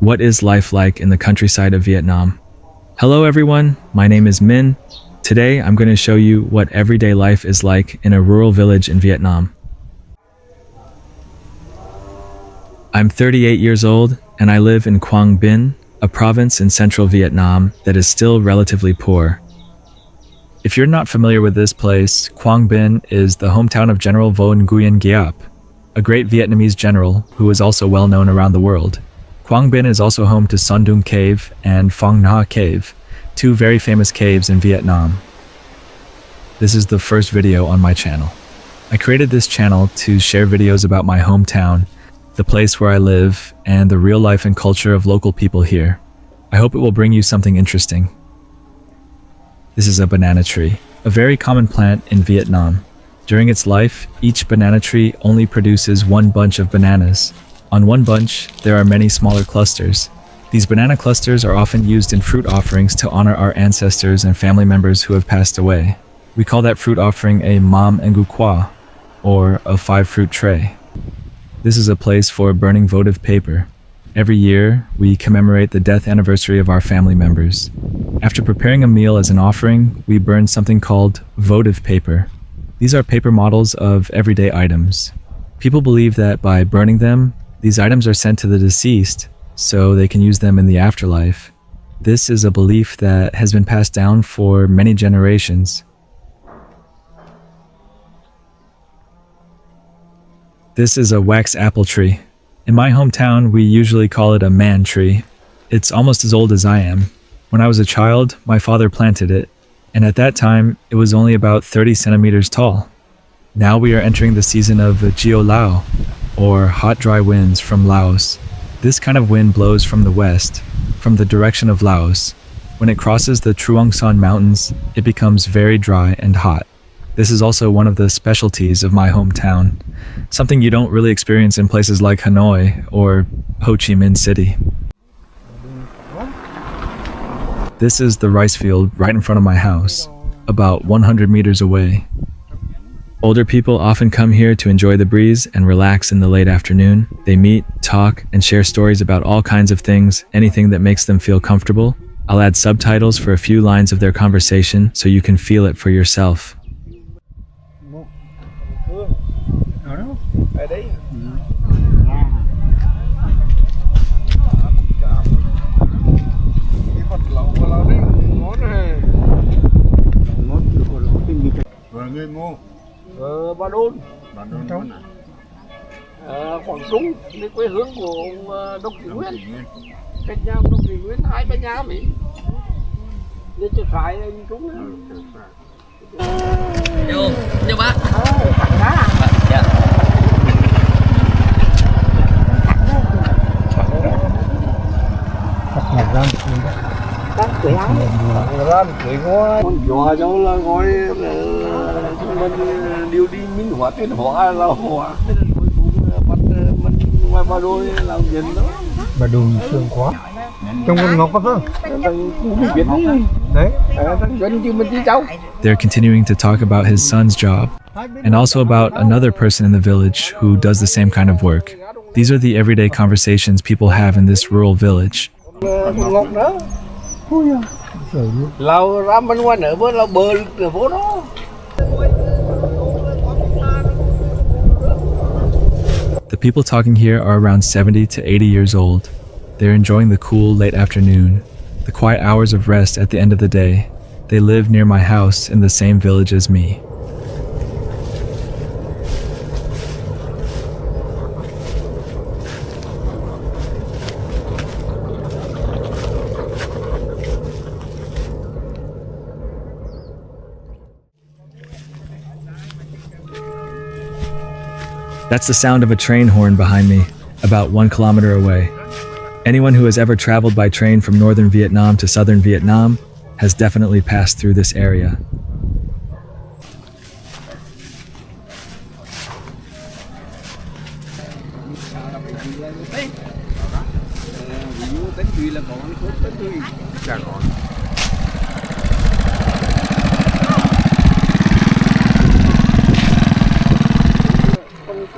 What is life like in the countryside of Vietnam? Hello everyone, my name is Min. Today I'm going to show you what everyday life is like in a rural village in Vietnam. I'm 38 years old and I live in Quang Binh, a province in central Vietnam that is still relatively poor. If you're not familiar with this place, Quang Binh is the hometown of General Vo Nguyen Giap, a great Vietnamese general who is also well known around the world. Quang Binh is also home to Son Doong Cave and Phong Nha Cave, two very famous caves in Vietnam. This is the first video on my channel. I created this channel to share videos about my hometown, the place where I live, and the real life and culture of local people here. I hope it will bring you something interesting. This is a banana tree, a very common plant in Vietnam. During its life, each banana tree only produces one bunch of bananas. On one bunch, there are many smaller clusters. These banana clusters are often used in fruit offerings to honor our ancestors and family members who have passed away. We call that fruit offering a Mam Ngu Qua, or a 5-fruit tray. This is a place for burning votive paper. Every year, we commemorate the death anniversary of our family members. After preparing a meal as an offering, we burn something called votive paper. These are paper models of everyday items. People believe that by burning them, these items are sent to the deceased, so they can use them in the afterlife. This is a belief that has been passed down for many generations. This is a wax apple tree. In my hometown, we usually call it a man tree. It's almost as old as I am. When I was a child, my father planted it, and at that time, it was only about 30 centimeters tall. Now we are entering the season of Geo Lao, or hot dry winds from Laos. This kind of wind blows from the west, from the direction of Laos. When it crosses the Truong Son Mountains, it becomes very dry and hot. This is also one of the specialties of my hometown, something you don't really experience in places like Hanoi or Ho Chi Minh City. This is the rice field right in front of my house, about 100 meters away. Older people often come here to enjoy the breeze and relax in the late afternoon. They meet, talk, and share stories about all kinds of things, anything that makes them feel comfortable. I'll add subtitles for a few lines of their conversation so you can feel it for yourself. Ba Đôn Quảng Trung, cái quê hương của ông Đốc Thị Nguyên, cách nhau Đốc Thị Nguyên 2-3 nhà mình, đi chơi khai anh Trung. Chào bác. Thẳng ra. Dạ. Đang cười áo. Đang cười ngon. Dọa cháu là ngồi mình điều đi minh hóa tên hóa là hóa. Thế là cuối cùng bắt mình ngoài Ba Đôn làm gì đó. Bà Đôn sương quá. Trông con ngọc quá không? Thằng biết đi. Đấy. Thằng Duân chứ mình đi cháu. They're continuing to talk about his son's job, and also about another person in the village who does the same kind of work. These are the everyday conversations people have in this rural village. Ngọc nữa. Lao ra bên ngoài nữa bữa lao bờ ở phố đó. The people talking here are around 70 to 80 years old. They're enjoying the cool late afternoon, the quiet hours of rest at the end of the day. They live near my house in the same village as me. That's the sound of a train horn behind me, about 1 kilometer away. Anyone who has ever traveled by train from northern Vietnam to southern Vietnam has definitely passed through this area.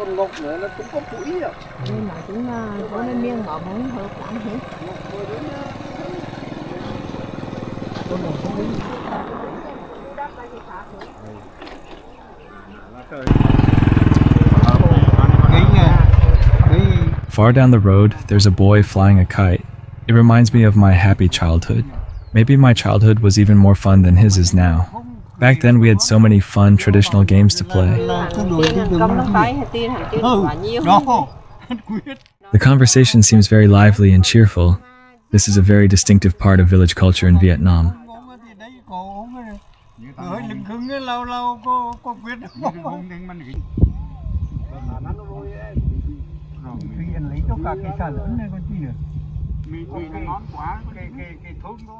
con ngọc nữa nó cũng có củi à. Nên nói chung là có nên miếng ngọt muốn hợp lắm hết. Far down the road, there's a boy flying a kite. It reminds me of my happy childhood. Maybe my childhood was even more fun than his is now. Back then we had so many fun traditional games to play. The conversation seems very lively and cheerful. This is a very distinctive part of village culture in Vietnam.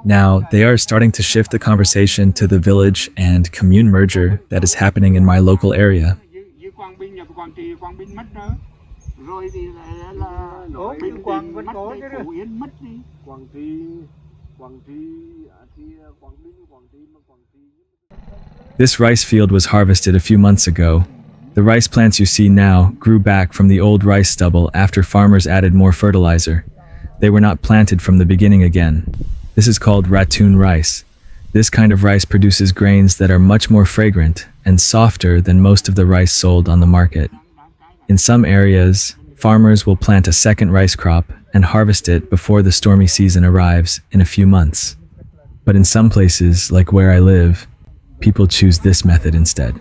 Now, they are starting to shift the conversation to the village and commune merger that is happening in my local area. This rice field was harvested a few months ago. The rice plants you see now grew back from the old rice stubble after farmers added more fertilizer. They were not planted from the beginning again. This is called ratoon rice. This kind of rice produces grains that are much more fragrant and softer than most of the rice sold on the market. In some areas, farmers will plant a second rice crop and harvest it before the stormy season arrives in a few months. But in some places, like where I live, people choose this method instead.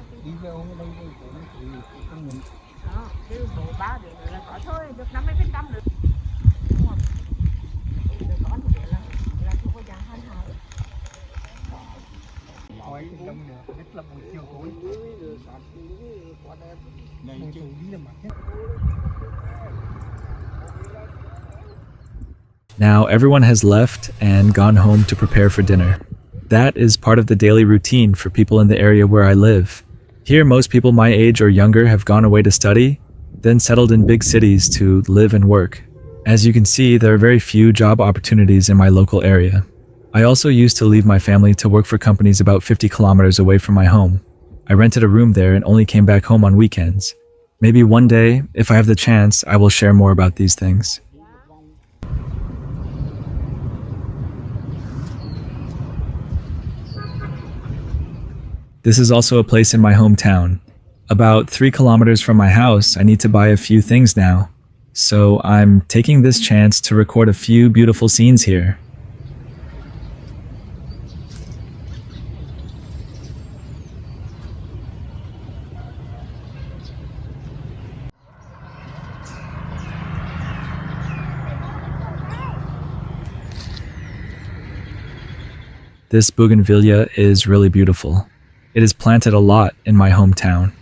Now everyone has left and gone home to prepare for dinner. That is part of the daily routine for people in the area where I live. Here, most people my age or younger have gone away to study, then settled in big cities to live and work. As you can see, there are very few job opportunities in my local area. I also used to leave my family to work for companies about 50 kilometers away from my home. I rented a room there and only came back home on weekends. Maybe one day, if I have the chance, I will share more about these things. This is also a place in my hometown. About 3 kilometers from my house, I need to buy a few things now. So I'm taking this chance to record a few beautiful scenes here. This bougainvillea is really beautiful. It is planted a lot in my hometown.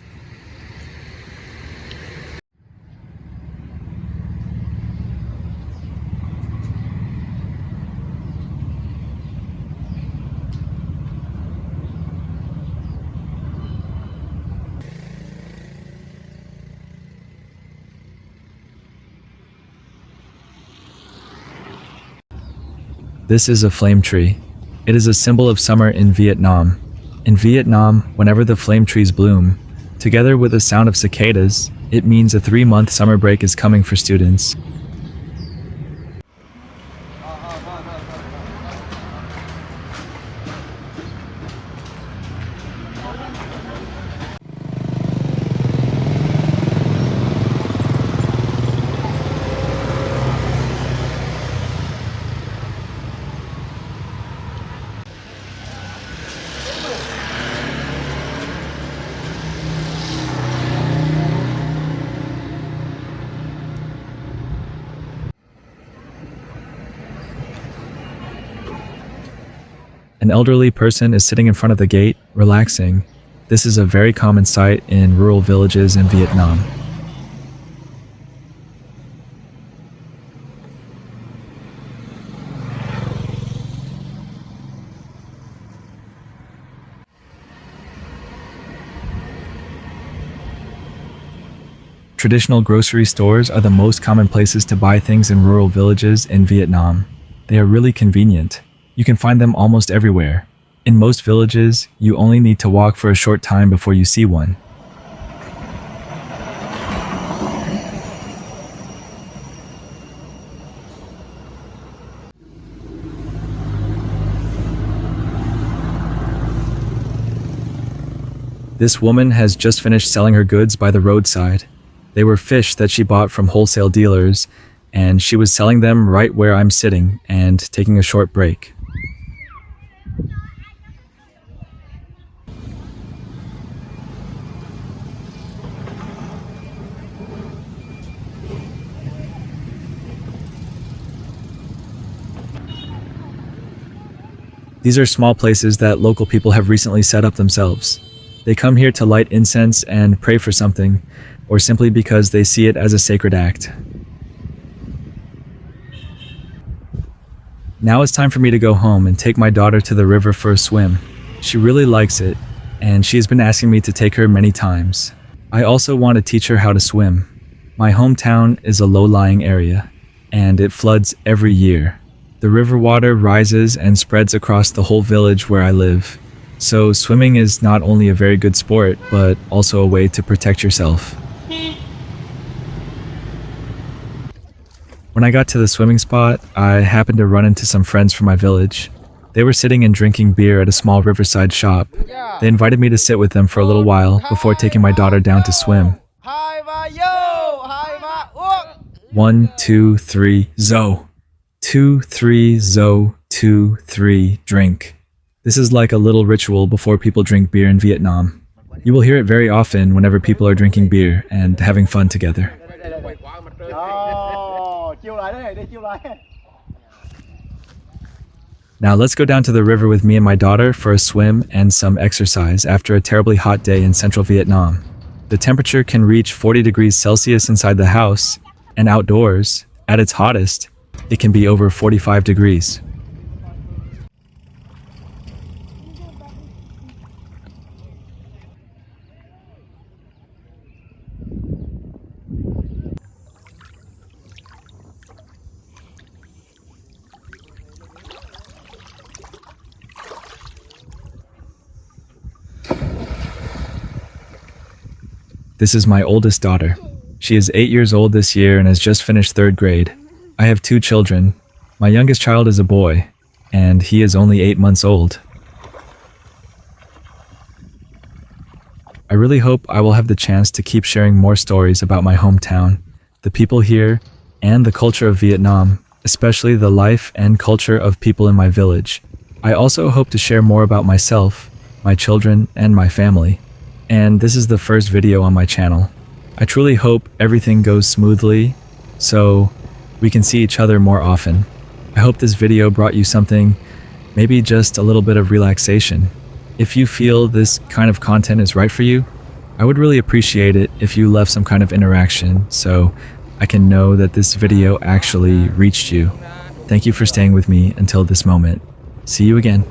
This is a flame tree. It is a symbol of summer in Vietnam. In Vietnam, whenever the flame trees bloom, together with the sound of cicadas, it means a 3-month summer break is coming for students. An elderly person is sitting in front of the gate, relaxing. This is a very common sight in rural villages in Vietnam. Traditional grocery stores are the most common places to buy things in rural villages in Vietnam. They are really convenient. You can find them almost everywhere. In most villages, you only need to walk for a short time before you see one. This woman has just finished selling her goods by the roadside. They were fish that she bought from wholesale dealers, and she was selling them right where I'm sitting and taking a short break. These are small places that local people have recently set up themselves. They come here to light incense and pray for something, or simply because they see it as a sacred act. Now it's time for me to go home and take my daughter to the river for a swim. She really likes it, and she has been asking me to take her many times. I also want to teach her how to swim. My hometown is a low-lying area, and it floods every year. The river water rises and spreads across the whole village where I live. So swimming is not only a very good sport, but also a way to protect yourself. When I got to the swimming spot, I happened to run into some friends from my village. They were sitting and drinking beer at a small riverside shop. They invited me to sit with them for a little while before taking my daughter down to swim. 1, 2, 3, zo. 2, 3, zo, 2, 3, drink. This is like a little ritual before people drink beer in Vietnam. You will hear it very often whenever people are drinking beer and having fun together. Now let's go down to the river with me and my daughter for a swim and some exercise after a terribly hot day in central Vietnam. The temperature can reach 40 degrees Celsius inside the house, and outdoors, at its hottest, it can be over 45 degrees. This is my oldest daughter. She is 8 years old this year and has just finished 3rd grade. I have 2 children. My youngest child is a boy, and he is only 8 months old. I really hope I will have the chance to keep sharing more stories about my hometown, the people here, and the culture of Vietnam, especially the life and culture of people in my village. I also hope to share more about myself, my children, and my family. And this is the first video on my channel. I truly hope everything goes smoothly, so we can see each other more often. I hope this video brought you something, maybe just a little bit of relaxation. If you feel this kind of content is right for you, I would really appreciate it if you left some kind of interaction so I can know that this video actually reached you. Thank you for staying with me until this moment. See you again.